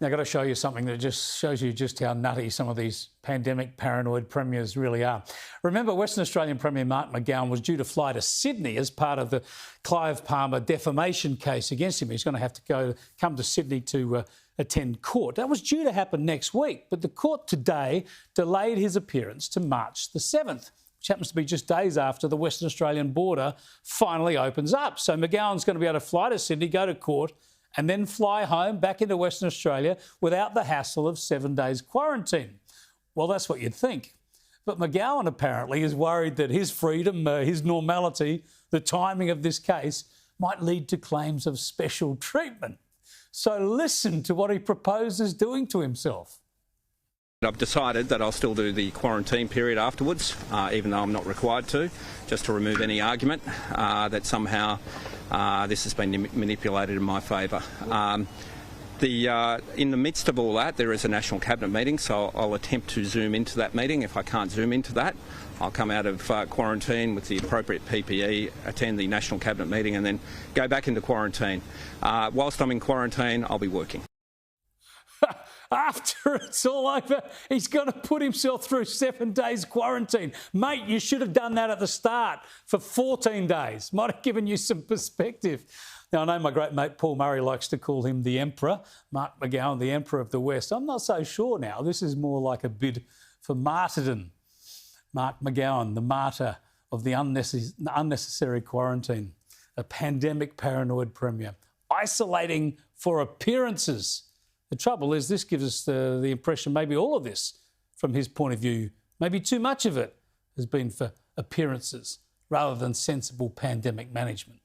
Now, I've got to show you something that just shows you just how nutty some of these pandemic paranoid premiers really are. Remember, Western Australian Premier Mark McGowan was due to fly to Sydney as part of the Clive Palmer defamation case against him. He's going to have to come to Sydney to attend court. That was due to happen next week, but the court today delayed his appearance to March the 7th, which happens to be just days after the Western Australian border finally opens up. So McGowan's going to be able to fly to Sydney, go to court, and then fly home back into Western Australia without the hassle of 7 days quarantine. Well, that's what you'd think. But McGowan apparently is worried that his freedom, his normality, the timing of this case might lead to claims of special treatment. So listen to what he proposes doing to himself. I've decided that I'll still do the quarantine period afterwards, even though I'm not required to, just to remove any argument that somehow this has been manipulated in my favour. In the midst of all that, there is a National Cabinet meeting, so I'll attempt to zoom into that meeting. If I can't zoom into that, I'll come out of quarantine with the appropriate PPE, attend the National Cabinet meeting and then go back into quarantine. Whilst I'm in quarantine, I'll be working. After it's all over, he's got to put himself through 7 days quarantine. Mate, you should have done that at the start for 14 days. Might have given you some perspective. Now, I know my great mate Paul Murray likes to call him the Emperor, Mark McGowan, the Emperor of the West. I'm not so sure now. This is more like a bid for martyrdom. Mark McGowan, the martyr of the unnecessary quarantine, a pandemic paranoid premier, isolating for appearances. The trouble is this gives us the impression maybe all of this, from his point of view, maybe too much of it has been for appearances rather than sensible pandemic management.